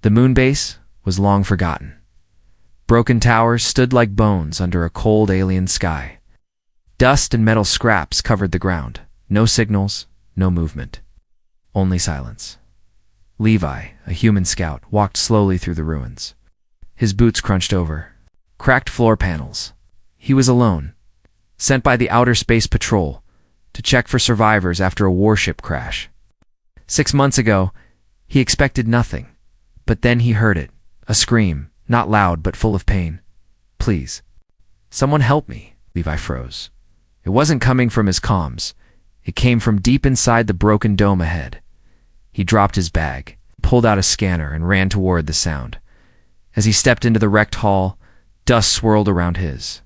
The moon base was long forgotten. Broken towers stood like bones under a cold alien sky. Dust and metal scraps covered the ground. No signals, no movement. Only silence. Levi, a human scout, walked slowly through the ruins. His boots crunched over. Cracked floor panels. He was alone, sent by the Outer Space Patrol to check for survivors after a warship crash. 6 months ago, he expected nothing, but then he heard it, a scream, not loud but full of pain. "Please. Someone help me." Levi froze. It wasn't coming from his comms. It came from deep inside the broken dome ahead. He dropped his bag, pulled out a scanner, and ran toward the sound. As he stepped into the wrecked hall, dust swirled around his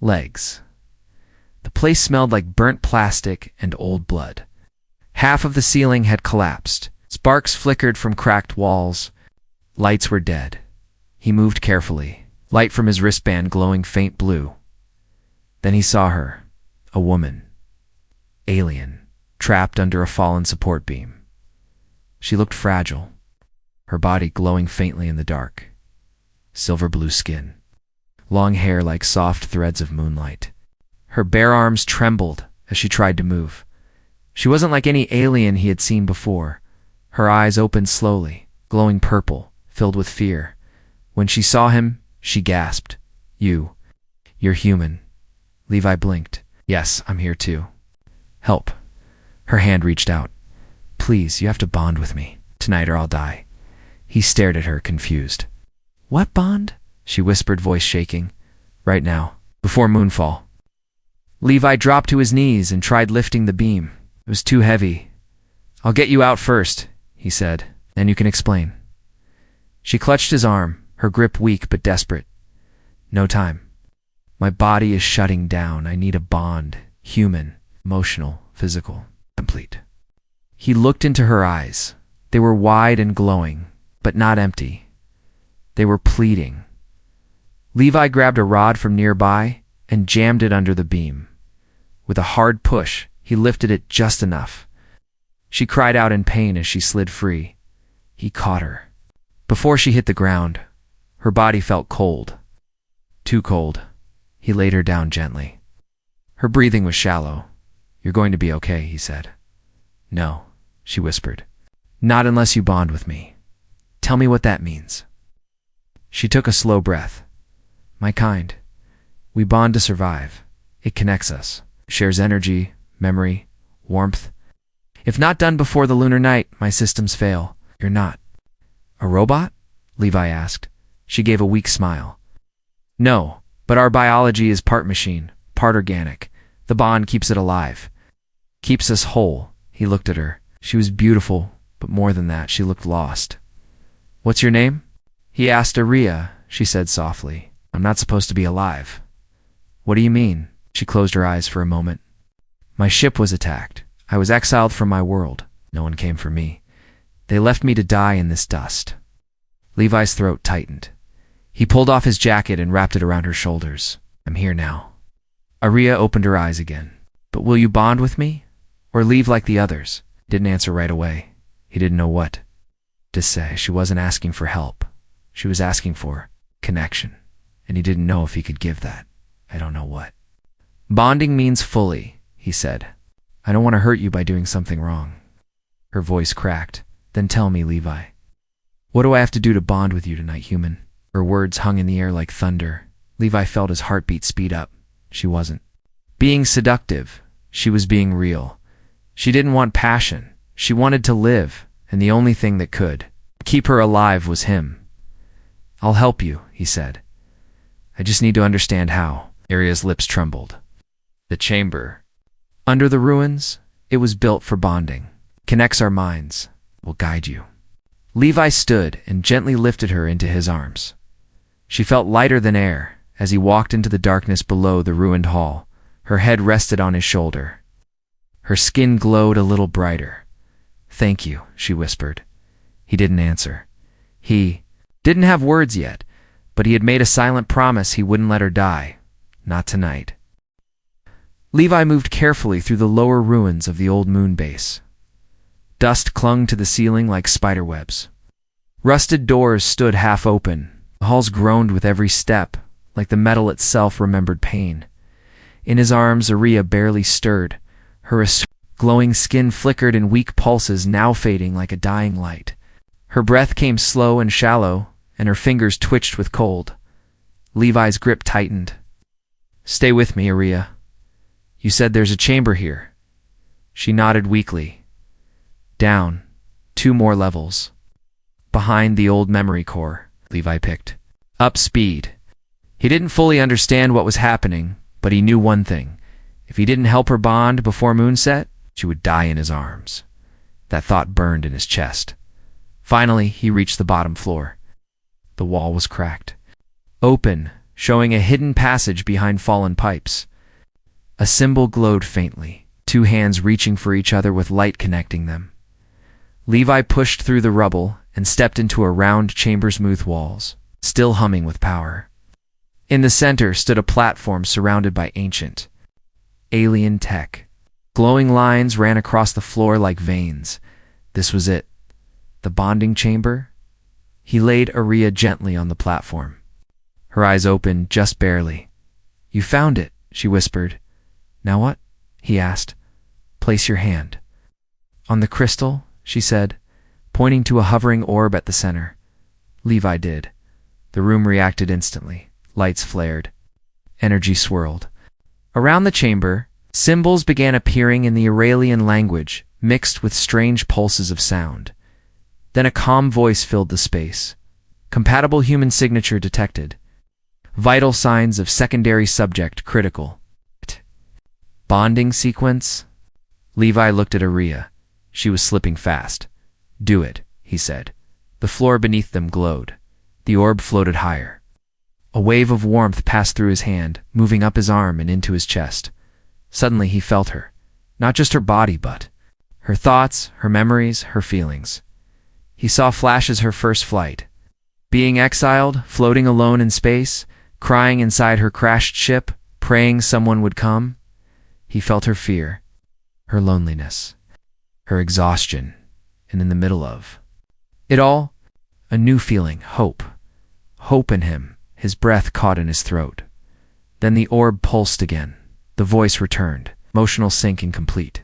legs. The place smelled like burnt plastic and old blood. Half of the ceiling had collapsed. Sparks flickered from cracked walls. Lights were dead. He moved carefully, light from his wristband glowing faint blue. Then he saw her, a woman, alien, trapped under a fallen support beam. She looked fragile, her body glowing faintly in the dark. Silver blue skin, long hair like soft threads of moonlight. Her bare arms trembled as she tried to move. She wasn't like any alien he had seen before. Her eyes opened slowly, glowing purple, filled with fear. When she saw him, she gasped. You're human." Levi blinked. "Yes, I'm here too." "Help." Her hand reached out. "Please, you have to bond with me, tonight or I'll die." He stared at her, confused. "What bond?" she whispered, voice shaking. "Right now, before moonfall." Levi dropped to his knees and tried lifting the beam. It was too heavy. "I'll get you out first," he said. "Then you can explain." She clutched his arm, her grip weak but desperate. "No time. My body is shutting down. I need a bond. Human, emotional, physical, complete." He looked into her eyes. They were wide and glowing, but not empty. They were pleading. Levi grabbed a rod from nearby and jammed it under the beam. With a hard push, he lifted it just enough. She cried out in pain as she slid free. He caught her. Before she hit the ground, her body felt cold. Too cold. He laid her down gently. Her breathing was shallow. "You're going to be okay," he said. "No," she whispered. "Not unless you bond with me. Tell me what that means." She took a slow breath. "My kind. We bond to survive. It connects us. Shares energy, memory, warmth. If not done before the lunar night, my systems fail. You're not." "A robot?" Levi asked. She gave a weak smile. "No, but our biology is part machine, part organic. The bond keeps it alive. Keeps us whole." He looked at her. She was beautiful, but more than that, she looked lost. "What's your name?" He asked. "Aria," she said softly. "I'm not supposed to be alive." "What do you mean?" She closed her eyes for a moment. "My ship was attacked. I was exiled from my world. No one came for me. They left me to die in this dust." Levi's throat tightened. He pulled off his jacket and wrapped it around her shoulders. "I'm here now." Aria opened her eyes again. "But will you bond with me? Or leave like the others?" Didn't answer right away. He didn't know what to say. She wasn't asking for help. She was asking for connection. And he didn't know if he could give that. "I don't know what." "Bonding means fully," he said. "I don't want to hurt you by doing something wrong." Her voice cracked. "Then tell me, Levi. What do I have to do to bond with you tonight, human?" Her words hung in the air like thunder. Levi felt his heartbeat speed up. She wasn't being seductive. She was being real. She didn't want passion. She wanted to live, and the only thing that could keep her alive was him. "I'll help you," he said. "I just need to understand how." Aria's lips trembled. "The chamber. Under the ruins, it was built for bonding. Connects our minds. Will guide you." Levi stood and gently lifted her into his arms. She felt lighter than air as he walked into the darkness below the ruined hall. Her head rested on his shoulder. Her skin glowed a little brighter. "Thank you," she whispered. He didn't answer. He didn't have words yet, but he had made a silent promise he wouldn't let her die. Not tonight. Levi moved carefully through the lower ruins of the old moon base. Dust clung to the ceiling like spiderwebs. Rusted doors stood half open. The halls groaned with every step, like the metal itself remembered pain. In his arms, Aria barely stirred. Her glowing skin flickered in weak pulses, now fading like a dying light. Her breath came slow and shallow, and her fingers twitched with cold. Levi's grip tightened. "Stay with me, Aria. You said there's a chamber here." She nodded weakly. Down, 2 more levels. Behind the old memory core, Levi picked up speed. He didn't fully understand what was happening, but he knew one thing. If he didn't help her bond before moonset, she would die in his arms. That thought burned in his chest. Finally, he reached the bottom floor. The wall was cracked. Open, showing a hidden passage behind fallen pipes. A symbol glowed faintly, 2 hands reaching for each other with light connecting them. Levi pushed through the rubble and stepped into a round chamber, smooth walls, still humming with power. In the center stood a platform surrounded by ancient, alien tech. Glowing lines ran across the floor like veins. This was it. The bonding chamber? He laid Aria gently on the platform. Her eyes opened just barely. "You found it," she whispered. "Now what?" he asked. "Place your hand." "On the crystal," she said, pointing to a hovering orb at the center. Levi did. The room reacted instantly. Lights flared. Energy swirled. Around the chamber, symbols began appearing in the Aurelian language, mixed with strange pulses of sound. Then a calm voice filled the space. Compatible human signature detected. Vital signs of secondary subject critical. Bonding sequence? Levi looked at Aria. She was slipping fast. "Do it," he said. The floor beneath them glowed. The orb floated higher. A wave of warmth passed through his hand, moving up his arm and into his chest. Suddenly he felt her. Not just her body, but her thoughts, her memories, her feelings. He saw flashes her first flight. Being exiled, floating alone in space, crying inside her crashed ship, praying someone would come. He felt her fear, her loneliness, her exhaustion, and in the middle of it all, a new feeling, hope. Hope in him, his breath caught in his throat. Then the orb pulsed again. The voice returned, emotional sync incomplete.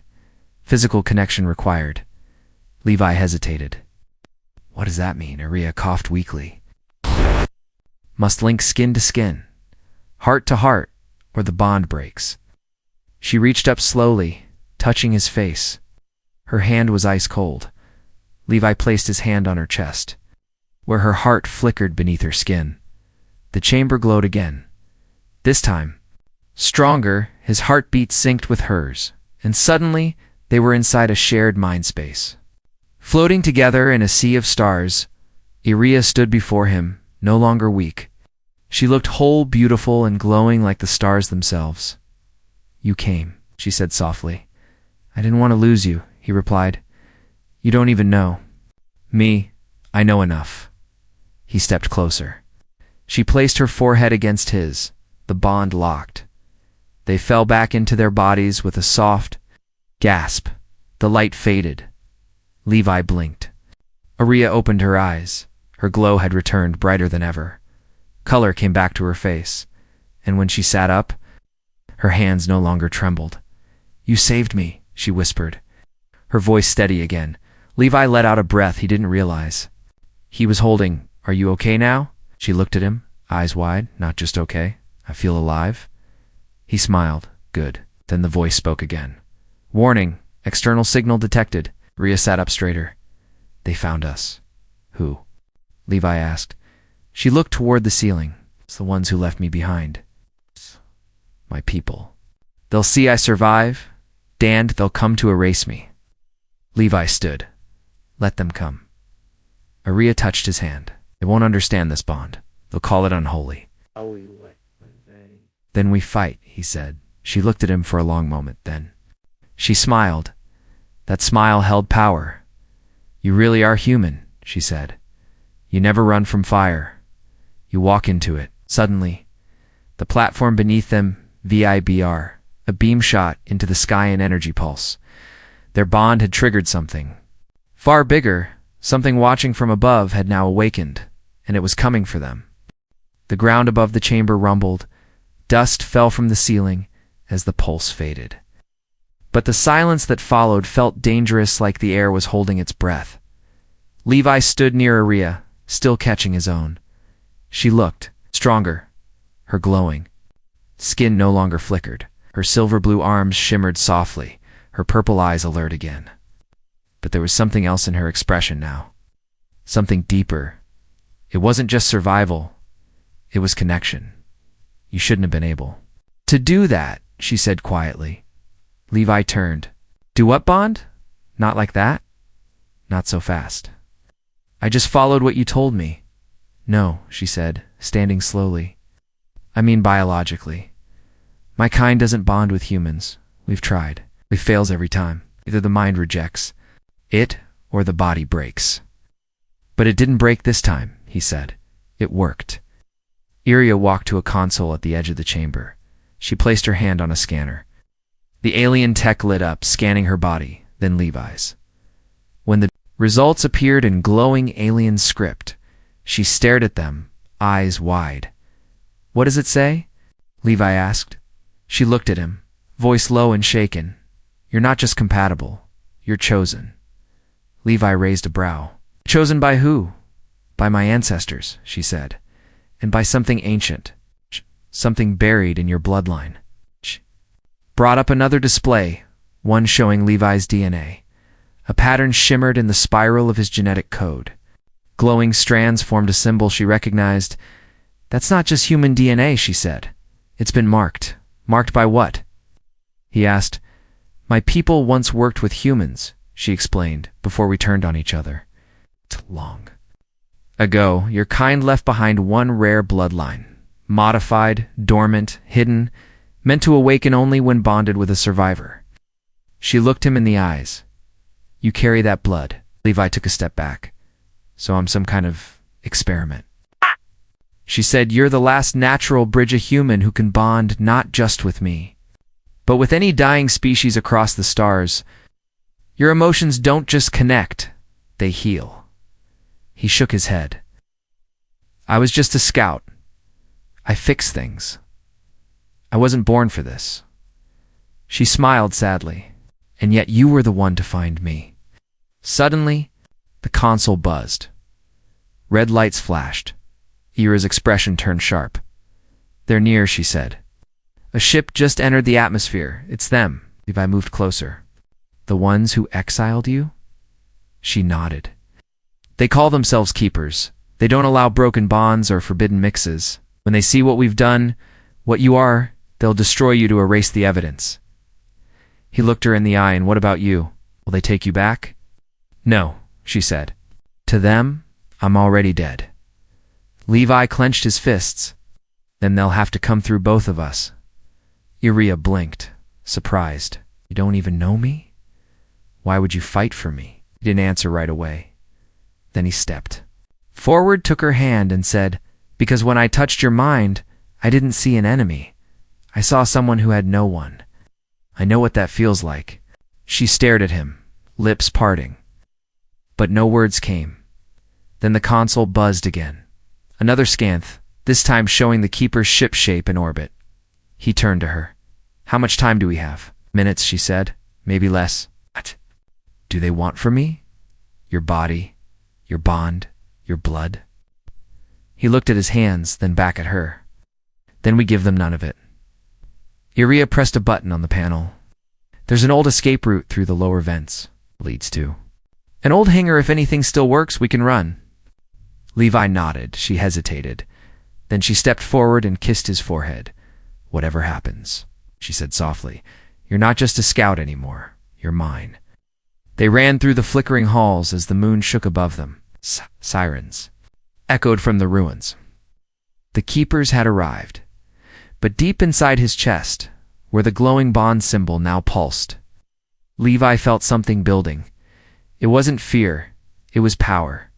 Physical connection required. Levi hesitated. "What does that mean?" Aria coughed weakly. "Must link skin to skin, heart to heart, or the bond breaks." She reached up slowly, touching his face. Her hand was ice cold. Levi placed his hand on her chest, where her heart flickered beneath her skin. The chamber glowed again. This time, stronger, his heartbeat synced with hers, and suddenly they were inside a shared mind space. Floating together in a sea of stars, Aria stood before him, no longer weak. She looked whole, beautiful, and glowing like the stars themselves. "You came," she said softly. "I didn't want to lose you," he replied. "You don't even know." "Me, I know enough." He stepped closer. She placed her forehead against his. The bond locked. They fell back into their bodies with a soft gasp. The light faded. Levi blinked. Aria opened her eyes. Her glow had returned, brighter than ever. Color came back to her face, and when she sat up, her hands no longer trembled. "You saved me," she whispered. Her voice steady again. Levi let out a breath he didn't realize. He was holding, "Are you okay now?" She looked at him, eyes wide. "Not just okay. I feel alive." He smiled. "Good." Then the voice spoke again. "Warning, external signal detected." Aria sat up straighter. "They found us." "Who?" Levi asked. She looked toward the ceiling. "It's the ones who left me behind. My people. They'll see I survive. Damned, they'll come to erase me." Levi stood. "Let them come." Aria touched his hand. "They won't understand this bond. They'll call it unholy." "Then we fight," he said. She looked at him for a long moment, then she smiled. That smile held power. "You really are human," she said. "You never run from fire. You walk into it." Suddenly, the platform beneath them, VIBR, a beam shot into the sky, an energy pulse. Their bond had triggered something. Far bigger, Something watching from above had now awakened, and it was coming for them. The ground above the chamber rumbled. Dust fell from the ceiling as the pulse faded. But the silence that followed felt dangerous, like the air was holding its breath. Levi stood near Aria, still catching his own. She looked stronger, her glowing skin no longer flickered. Her silver-blue arms shimmered softly, her purple eyes alert again. But there was something else in her expression now. Something deeper. It wasn't just survival. It was connection. You shouldn't have been able to do that, she said quietly. Levi turned. Do what, Bond? Not like that? Not so fast. I just followed what you told me. No, she said, standing slowly. I mean biologically. My kind doesn't bond with humans. We've tried. It fails every time. Either the mind rejects it or the body breaks. But it didn't break this time, he said. It worked. Iria walked to a console at the edge of the chamber. She placed her hand on a scanner. The alien tech lit up, scanning her body, then Levi's. When the results appeared in glowing alien script, she stared at them, eyes wide. What does it say? Levi asked. She looked at him, voice low and shaken. You're not just compatible. You're chosen. Levi raised a brow. Chosen by who? By my ancestors, she said. And by something ancient. Something buried in your bloodline. Brought up another display, one showing Levi's DNA. A pattern shimmered in the spiral of his genetic code. Glowing strands formed a symbol she recognized. That's not just human DNA, she said. It's been marked. Marked by what? He asked. My people once worked with humans, she explained, before we turned on each other. It's long ago, your kind left behind one rare bloodline. Modified, dormant, hidden, meant to awaken only when bonded with a survivor. She looked him in the eyes. You carry that blood. Levi took a step back. So I'm some kind of experiment. She said, you're the last natural bridge a human who can bond not just with me, but with any dying species across the stars. Your emotions don't just connect, they heal. He shook his head. I was just a scout. I fix things. I wasn't born for this. She smiled sadly. And yet you were the one to find me. Suddenly, the console buzzed. Red lights flashed. Ira's expression turned sharp. They're near, she said. A ship just entered the atmosphere. It's them. Levi moved closer. The ones who exiled you? She nodded. They call themselves keepers. They don't allow broken bonds or forbidden mixes. When they see what we've done, what you are, they'll destroy you to erase the evidence. He looked her in the eye. And what about you? Will they take you back? No, she said. To them, I'm already dead. Levi clenched his fists. Then they'll have to come through both of us. Iria blinked, surprised. You don't even know me? Why would you fight for me? He didn't answer right away. Then he stepped forward, took her hand, and said, because when I touched your mind, I didn't see an enemy. I saw someone who had no one. I know what that feels like. She stared at him, lips parting. But no words came. Then the console buzzed again. Another scanth, this time showing the keeper's ship shape and orbit. He turned to her. How much time do we have? Minutes, she said. Maybe less. What do they want from me? Your body, your bond, your blood? He looked at his hands, then back at her. Then we give them none of it. Iria pressed a button on the panel. There's an old escape route through the lower vents. Leads to an old hangar. If anything still works, we can run. Levi nodded. She hesitated. Then she stepped forward and kissed his forehead. Whatever happens, she said softly, you're not just a scout anymore. You're mine. They ran through the flickering halls as the moon shook above them. Sirens echoed from the ruins. The keepers had arrived. But deep inside his chest, where the glowing bond symbol now pulsed, Levi felt something building. It wasn't fear, it was power.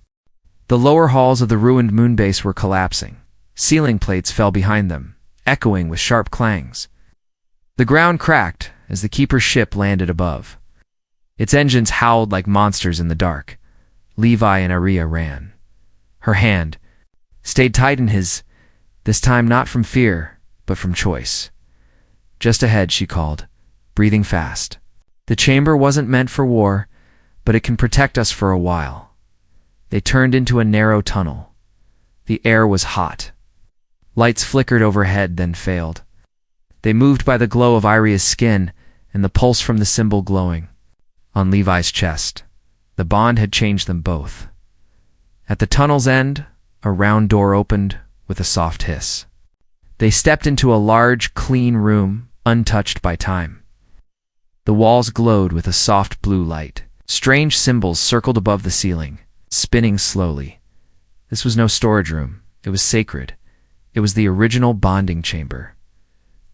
The lower halls of the ruined moonbase were collapsing. Ceiling plates fell behind them, echoing with sharp clangs. The ground cracked as the keeper's ship landed above. Its engines howled like monsters in the dark. Levi and Aria ran. Her hand stayed tight in his, this time not from fear, but from choice. Just ahead, she called, breathing fast. The chamber wasn't meant for war, but it can protect us for a while. They turned into a narrow tunnel. The air was hot. Lights flickered overhead, then failed. They moved by the glow of Aria's skin and the pulse from the symbol glowing on Levi's chest. The bond had changed them both. At the tunnel's end, a round door opened with a soft hiss. They stepped into a large, clean room, untouched by time. The walls glowed with a soft blue light. Strange symbols circled above the ceiling, spinning slowly. This was no storage room. It was sacred. It was the original bonding chamber.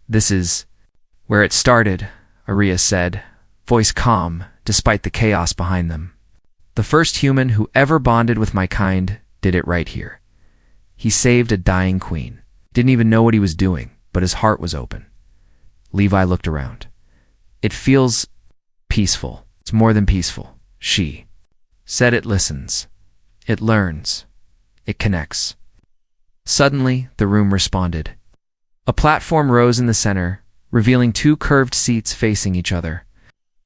"This is where it started," Aria said, voice calm despite the chaos behind them. "The first human who ever bonded with my kind did it right here. He saved a dying queen. Didn't even know what he was doing, but his heart was open." Levi looked around. "It feels peaceful. It's more than peaceful," she said. "It listens. It learns. It connects." Suddenly, the room responded. A platform rose in the center, revealing two curved seats facing each other.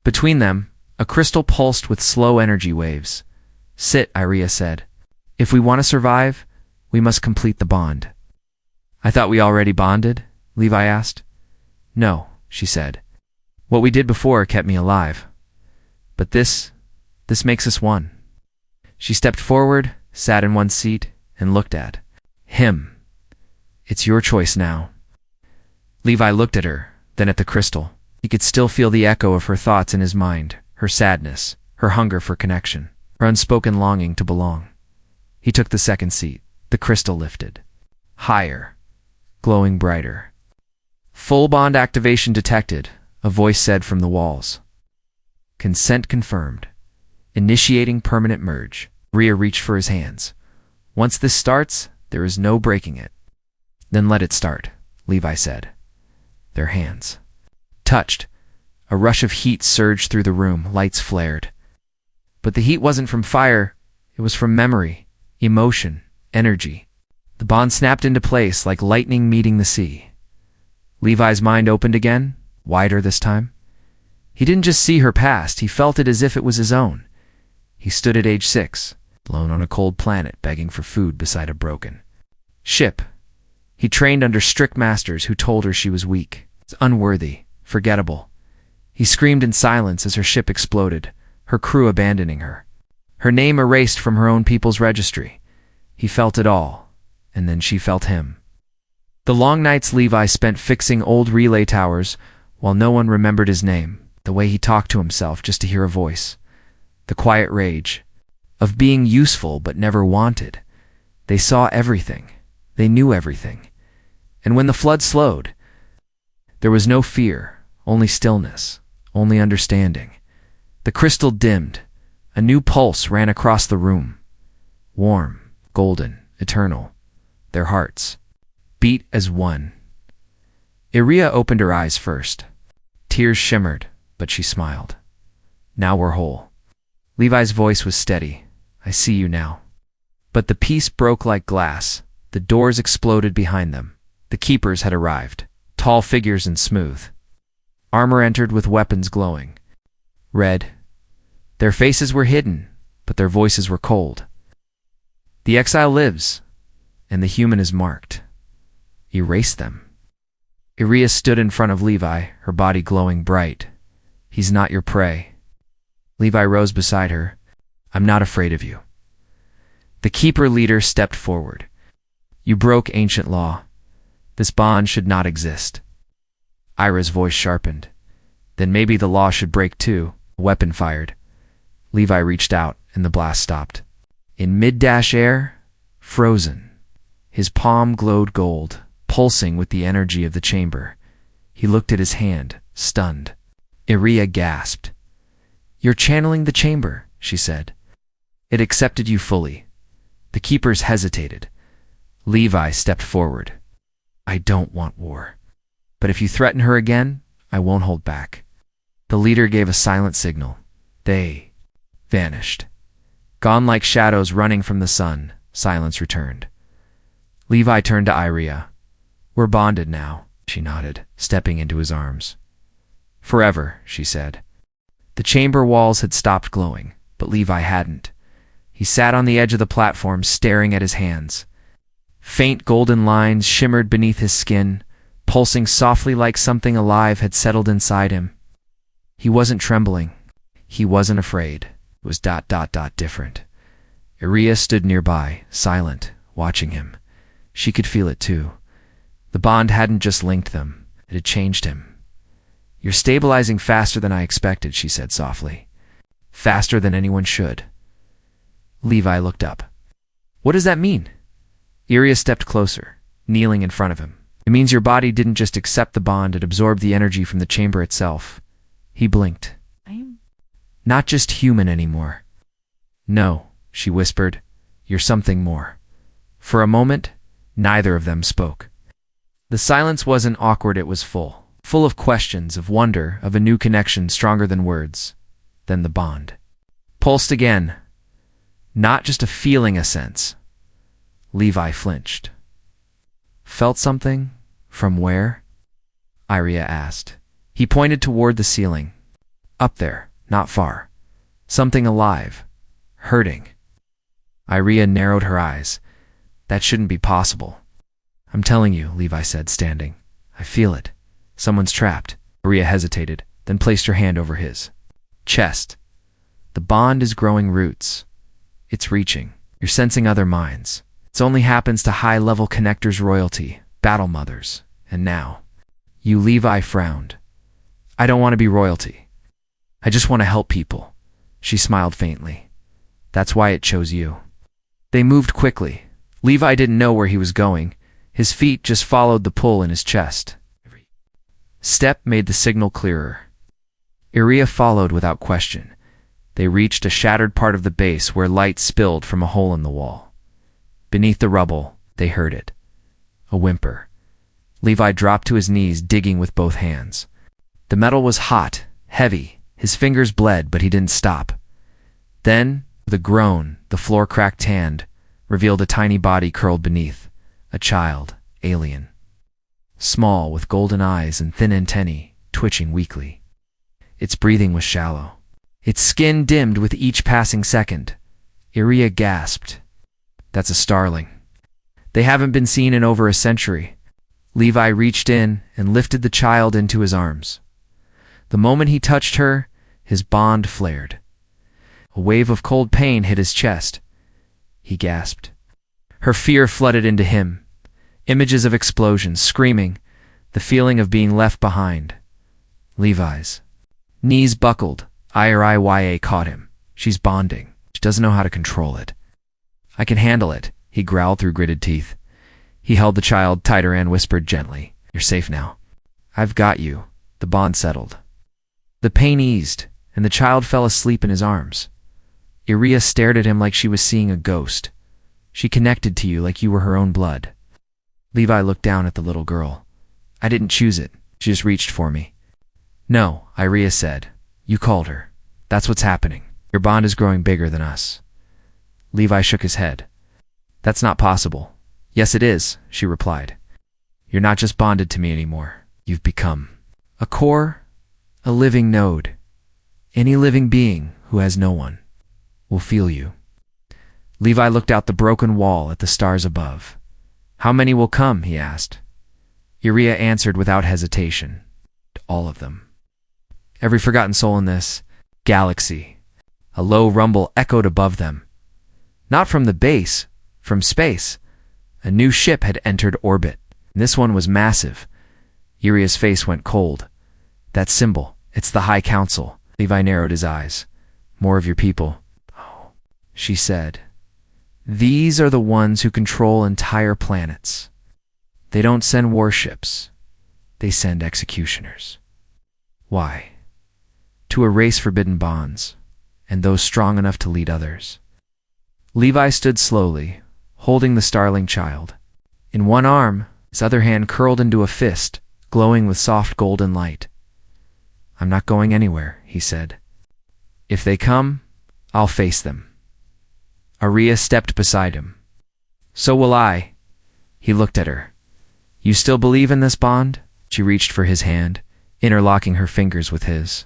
Between them, a crystal pulsed with slow energy waves. "Sit," Iria said. "If we want to survive, we must complete the bond." "I thought we already bonded?" Levi asked. "No," she said. "What we did before kept me alive. But this makes us one." She stepped forward, sat in one seat, and looked at him. "It's your choice now." Levi looked at her, then at the crystal. He could still feel the echo of her thoughts in his mind, her sadness, her hunger for connection, her unspoken longing to belong. He took the second seat. The crystal lifted. Higher, glowing brighter. "Full bond activation detected," a voice said from the walls. "Consent confirmed. Initiating permanent merge." Rhea reached for his hands. "Once this starts, there is no breaking it." "Then let it start," Levi said. Their hands touched. A rush of heat surged through the room, lights flared. But the heat wasn't from fire, it was from memory, emotion, energy. The bond snapped into place like lightning meeting the sea. Levi's mind opened again, wider this time. He didn't just see her past, he felt it as if it was his own. He stood at age 6, alone on a cold planet, begging for food beside a broken ship. He trained under strict masters who told her she was weak, unworthy, forgettable. He screamed in silence as her ship exploded, her crew abandoning her. Her name erased from her own people's registry. He felt it all, and then she felt him. The long nights Levi spent fixing old relay towers, while no one remembered his name, the way he talked to himself just to hear a voice. The quiet rage of being useful but never wanted. They saw everything. They knew everything. And when the flood slowed, there was no fear, only stillness, only understanding. The crystal dimmed. A new pulse ran across the room. Warm, golden, eternal. Their hearts beat as one. Iria opened her eyes first. Tears shimmered, but she smiled. "Now we're whole." Levi's voice was steady. "I see you now." But the peace broke like glass. The doors exploded behind them. The keepers had arrived, tall figures and smooth. Armor entered with weapons glowing red. Their faces were hidden, but their voices were cold. "The exile lives, and the human is marked. Erase them." Iria stood in front of Levi, her body glowing bright. "He's not your prey." Levi rose beside her. "I'm not afraid of you." The keeper leader stepped forward. "You broke ancient law. This bond should not exist." Ira's voice sharpened. "Then maybe the law should break too." A weapon fired. Levi reached out, and the blast stopped. In mid-air, frozen, his palm glowed gold, pulsing with the energy of the chamber. He looked at his hand, stunned. Iria gasped. "You're channeling the chamber," she said. "It accepted you fully." The keepers hesitated. Levi stepped forward. "I don't want war. But if you threaten her again, I won't hold back." The leader gave a silent signal. They vanished. Gone like shadows running from the sun, silence returned. Levi turned to Iria. "We're bonded now," she nodded, stepping into his arms. "Forever," she said. The chamber walls had stopped glowing, but Levi hadn't. He sat on the edge of the platform, staring at his hands. Faint golden lines shimmered beneath his skin, pulsing softly like something alive had settled inside him. He wasn't trembling. He wasn't afraid. It was different. Iria stood nearby, silent, watching him. She could feel it too. The bond hadn't just linked them, it had changed him. "You're stabilizing faster than I expected," she said softly. "Faster than anyone should." Levi looked up. "What does that mean?" Iria stepped closer, kneeling in front of him. "It means your body didn't just accept the bond, it absorbed the energy from the chamber itself." He blinked. "I'm not just human anymore." "No," she whispered. "You're something more." For a moment, neither of them spoke. The silence wasn't awkward, it was full of questions, of wonder, of a new connection stronger than words. Then the bond pulsed again. Not just a feeling, a sense. Levi flinched. "Felt something? From where?" Iria asked. He pointed toward the ceiling. "Up there, not far. Something alive. Hurting." Iria narrowed her eyes. "That shouldn't be possible." "I'm telling you," Levi said, standing. "I feel it. Someone's trapped." Iria hesitated, then placed her hand over his chest. "The bond is growing roots. It's reaching. You're sensing other minds. It only happens to high-level connectors, royalty, battle mothers. And now." Levi frowned. "I don't want to be royalty. I just want to help people." She smiled faintly. "That's why it chose you." They moved quickly. Levi didn't know where he was going. His feet just followed the pull in his chest. Every step made the signal clearer. Iria followed without question. They reached a shattered part of the base where light spilled from a hole in the wall. Beneath the rubble, they heard it. A whimper. Levi dropped to his knees, digging with both hands. The metal was hot, heavy. His fingers bled, but he didn't stop. Then, with a groan, the floor-cracked hand revealed a tiny body curled beneath. A child, alien. Small, with golden eyes and thin antennae, twitching weakly. Its breathing was shallow. Its skin dimmed with each passing second. Iria gasped. "That's a starling. They haven't been seen in over a century." Levi reached in and lifted the child into his arms. The moment he touched her, his bond flared. A wave of cold pain hit his chest. He gasped. Her fear flooded into him. Images of explosions, screaming, the feeling of being left behind. Levi's knees buckled. Iria caught him. "She's bonding. She doesn't know how to control it." "I can handle it," he growled through gritted teeth. He held the child tighter and whispered gently, "You're safe now. I've got you." The bond settled. The pain eased, and the child fell asleep in his arms. Iria stared at him like she was seeing a ghost. "She connected to you like you were her own blood." Levi looked down at the little girl. "I didn't choose it. She just reached for me." "No," Iria said. "You called her. That's what's happening. Your bond is growing bigger than us." Levi shook his head. "That's not possible." "Yes, it is," she replied. "You're not just bonded to me anymore. You've become a core, a living node. Any living being who has no one will feel you." Levi looked out the broken wall at the stars above. "How many will come?" he asked. Iria answered without hesitation. "All of them. Every forgotten soul in this galaxy." A low rumble echoed above them. Not from the base, from space. A new ship had entered orbit. This one was massive. Iria's face went cold. "That symbol, it's the High Council." Levi narrowed his eyes. "More of your people." "Oh," she said. "These are the ones who control entire planets. They don't send warships. They send executioners." "Why?" "To erase forbidden bonds, and those strong enough to lead others." Levi stood slowly, holding the starling child. In one arm, his other hand curled into a fist, glowing with soft golden light. "I'm not going anywhere," he said. "If they come, I'll face them. Arya stepped beside him. So will I. He looked at her. You still believe in this bond? She reached for his hand, interlocking her fingers with his.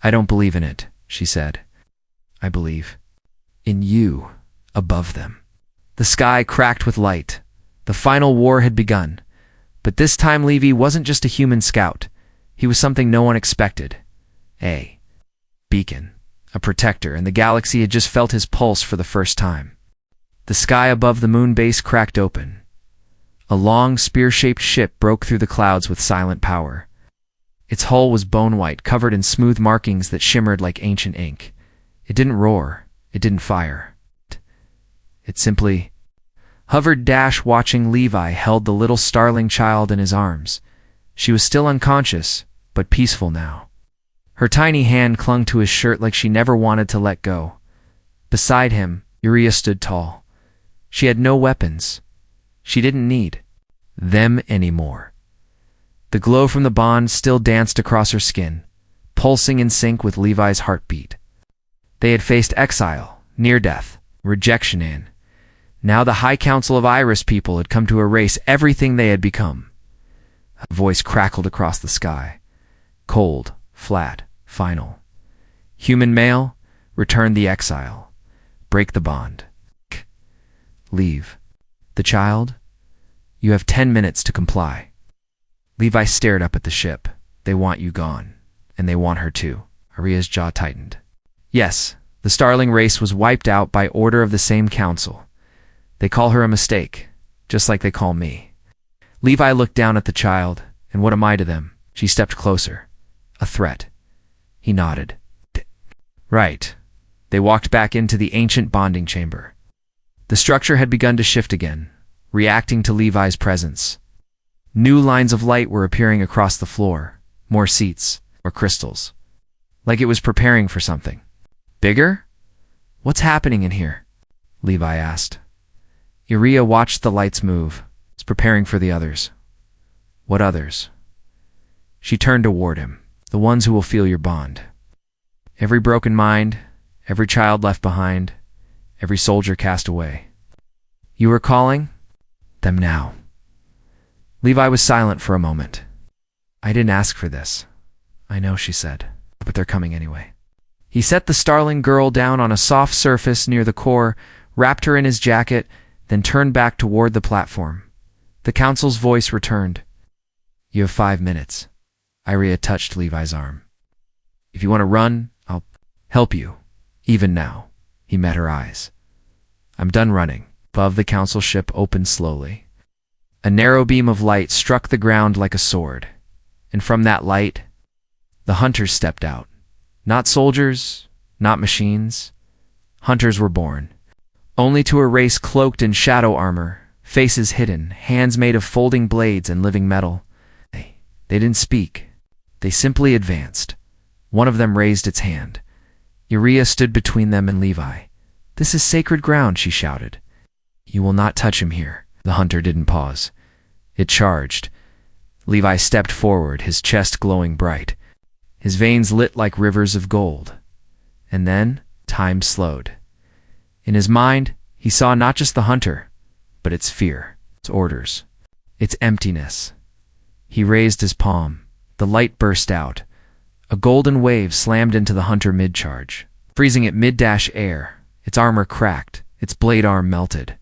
I don't believe in it, she said. I believe in you, above them. The sky cracked with light. The final war had begun. But this time Levi wasn't just a human scout. He was something no one expected. A beacon, a protector, and the galaxy had just felt his pulse for the first time. The sky above the moon base cracked open. A long, spear-shaped ship broke through the clouds with silent power. Its hull was bone-white, covered in smooth markings that shimmered like ancient ink. It didn't roar. It didn't fire. It simply hovered. Watching Levi held the little starling child in his arms. She was still unconscious, but peaceful now. Her tiny hand clung to his shirt like she never wanted to let go. Beside him, Arya stood tall. She had no weapons. She didn't need them anymore. The glow from the bond still danced across her skin, pulsing in sync with Levi's heartbeat. They had faced exile, near death, rejection, and now the High Council of Iris people had come to erase everything they had become. A voice crackled across the sky. Cold, flat, final. Human male, return the exile. Break the bond. Leave. The child? You have 10 minutes to comply. Levi stared up at the ship. They want you gone. And they want her too. Arya's jaw tightened. Yes, the Starling race was wiped out by order of the same council. They call her a mistake, just like they call me. Levi looked down at the child, and what am I to them? She stepped closer. A threat. He nodded. Right. They walked back into the ancient bonding chamber. The structure had begun to shift again, reacting to Levi's presence. New lines of light were appearing across the floor, more seats, more crystals. Like it was preparing for something. Bigger? What's happening in here? Levi asked. Arya watched the lights move. It's preparing for the others. What others? She turned toward him. The ones who will feel your bond. Every broken mind, every child left behind, every soldier cast away. You are calling them now. Levi was silent for a moment. I didn't ask for this. I know, she said, but they're coming anyway. He set the starling girl down on a soft surface near the core, wrapped her in his jacket, then turned back toward the platform. The council's voice returned. You have 5 minutes. Arya touched Levi's arm. If you want to run, I'll help you. Even now. He met her eyes. I'm done running. Above the council ship opened slowly. A narrow beam of light struck the ground like a sword. And from that light, the hunters stepped out. Not soldiers, not machines. Hunters were born. Only to a race cloaked in shadow armor, faces hidden, hands made of folding blades and living metal. They didn't speak. They simply advanced. One of them raised its hand. Arya stood between them and Levi. This is sacred ground, she shouted. You will not touch him here. The hunter didn't pause. It charged. Levi stepped forward, his chest glowing bright. His veins lit like rivers of gold. And then, time slowed. In his mind, he saw not just the hunter, but its fear, its orders, its emptiness. He raised his palm. The light burst out. A golden wave slammed into the hunter mid-charge, freezing it mid-air. Its armor cracked, its blade arm melted.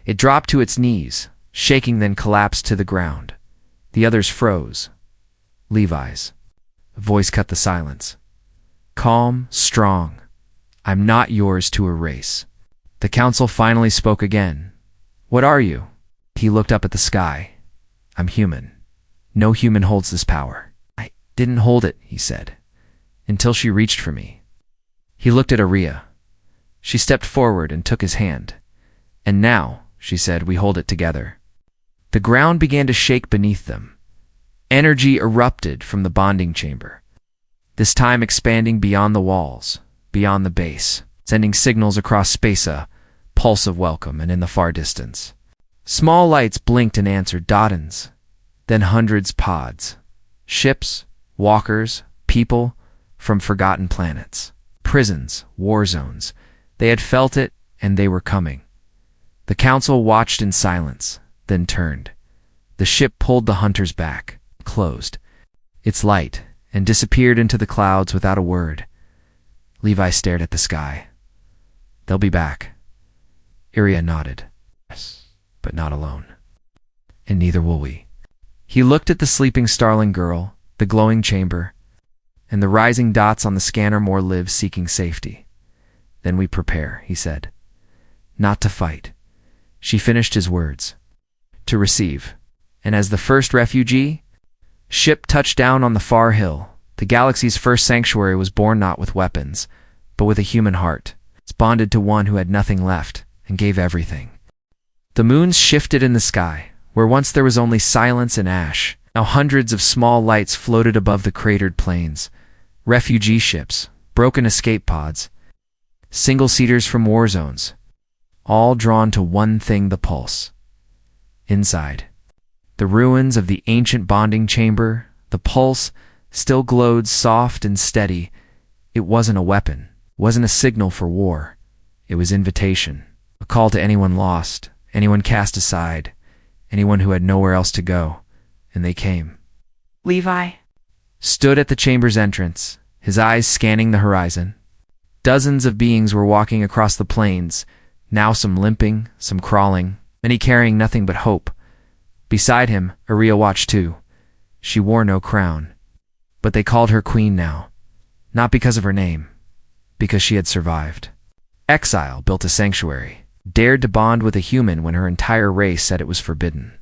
It dropped to its knees, shaking, then collapsed to the ground. The others froze. Levi's voice cut the silence. Calm, strong. I'm not yours to erase. The council finally spoke again. What are you? He looked up at the sky. I'm human. No human holds this power. I didn't hold it, he said, until she reached for me. He looked at Arya. She stepped forward and took his hand. And now, she said, we hold it together. The ground began to shake beneath them. Energy erupted from the bonding chamber, this time expanding beyond the walls, beyond the base, sending signals across space, a pulse of welcome, and in the far distance. Small lights blinked and answered, dottons, then hundreds pods. Ships, walkers, people from forgotten planets. Prisons, war zones. They had felt it, And they were coming. The council watched in silence, then turned. The ship pulled the hunters back, closed its light, and disappeared into the clouds without a word. Levi stared at the sky. They'll be back. Iria nodded. Yes, but not alone. And neither will we. He looked at the sleeping starling girl, the glowing chamber, and the rising dots on the scanner. More lives seeking safety. Then we prepare, he said. Not to fight. She finished his words. To receive. And as the first refugee, ship touched down on the far hill. The galaxy's first sanctuary was born not with weapons, but with a human heart. It's bonded to one who had nothing left and gave everything. The moons shifted in the sky, where once there was only silence and ash. Now hundreds of small lights floated above the cratered plains. Refugee ships, broken escape pods, single-seaters from war zones, all drawn to one thing: the pulse. Inside, the ruins of the ancient bonding chamber, the pulse still glowed soft and steady. It wasn't a weapon, wasn't a signal for war. It was invitation, a call to anyone lost, anyone cast aside, anyone who had nowhere else to go. And they came. Levi Stood at the chamber's entrance, his eyes scanning the horizon. Dozens of beings were walking across the plains, now some limping, some crawling, many carrying nothing but hope. Beside him, Iria watched too. She wore no crown, but they called her queen now, not because of her name, because she had survived. Exile built a sanctuary, dared to bond with a human when her entire race said it was forbidden.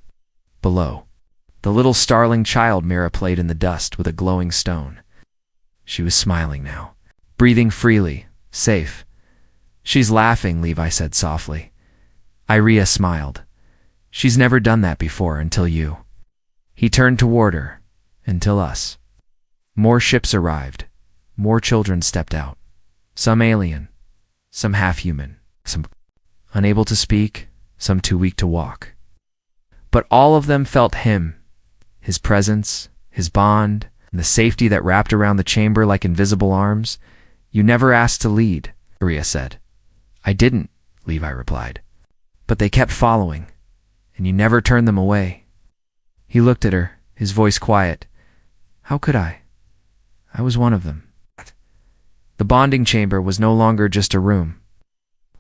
Below, the little starling child Mira played in the dust with a glowing stone. She was smiling now, breathing freely, safe. She's laughing, Levi said softly. Iria smiled. She's never done that before until you. He turned toward her, until us. More ships arrived. More children stepped out. Some alien, some half-human, some unable to speak, some too weak to walk. But all of them felt him, his presence, his bond, and the safety that wrapped around the chamber like invisible arms. You never asked to lead, Iria said. I didn't, Levi replied. But they kept following, and you never turned them away. He looked at her, his voice quiet. How could I? I was one of them. The bonding chamber was no longer just a room.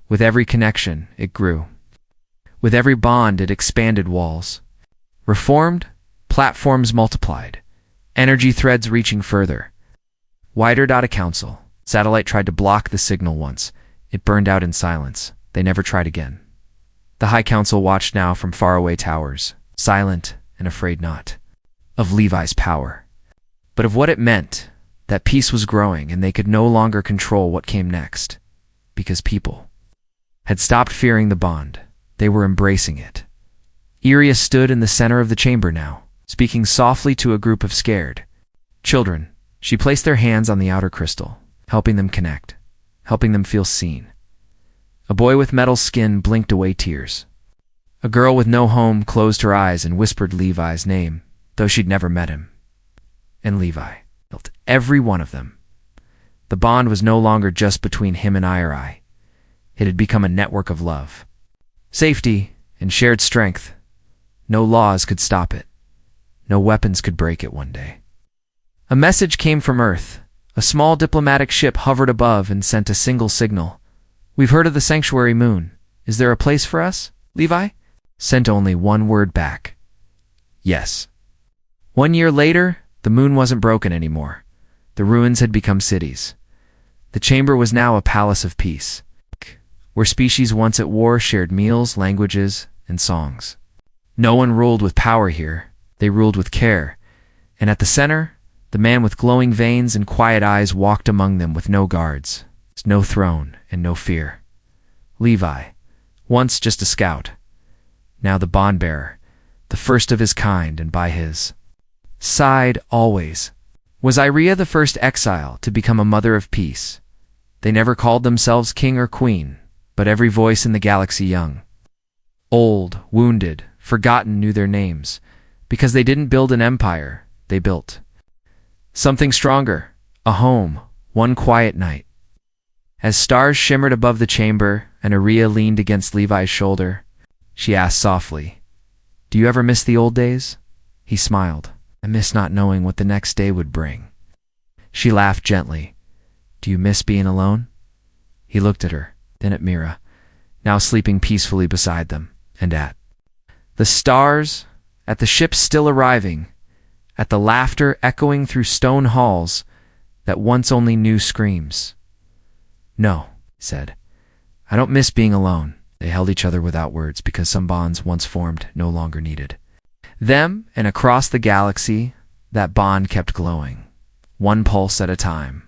With every connection, it grew. With every bond, it expanded walls. Reformed, platforms multiplied. Energy threads reaching further. Wider. A council. Satellite tried to block the signal once. It burned out in silence. They never tried again. The High Council watched now from faraway towers, silent and afraid not of Levi's power, but of what it meant, that peace was growing and they could no longer control what came next, because people had stopped fearing the bond. They were embracing it. Iria stood in the center of the chamber now, speaking softly to a group of scared children. She placed their hands on the outer crystal, helping them connect, helping them feel seen. A boy with metal skin blinked away tears. A girl with no home closed her eyes and whispered Levi's name, though she'd never met him. And Levi felt every one of them. The bond was no longer just between him and Iri. It had become a network of love, safety, and shared strength. No laws could stop it. No weapons could break it one day. A message came from Earth. A small diplomatic ship hovered above and sent a single signal. We've heard of the sanctuary moon. Is there a place for us, Levi? Sent only one word back. Yes. 1 year later, the moon wasn't broken anymore. The ruins had become cities. The chamber was now a palace of peace, where species once at war shared meals, languages, and songs. No one ruled with power here. They ruled with care. And at the center, the man with glowing veins and quiet eyes walked among them with no guards, no throne, and no fear. Levi, once just a scout, now the bond-bearer, the first of his kind and by his side always. Was Iria the first exile to become a mother of peace? They never called themselves king or queen, but every voice in the galaxy, young, old, wounded, forgotten, knew their names, because they didn't build an empire, they built something stronger, a home, one quiet night. As stars shimmered above the chamber and Aria leaned against Levi's shoulder, she asked softly, "Do you ever miss the old days?" He smiled. "I miss not knowing what the next day would bring." She laughed gently. "Do you miss being alone?" He looked at her, then at Mira, now sleeping peacefully beside them, and at the stars, at the ships still arriving, at the laughter echoing through stone halls that once only knew screams. "No," he said. "I don't miss being alone." They held each other without words because some bonds once formed no longer needed them, and across the galaxy that bond kept glowing, one pulse at a time.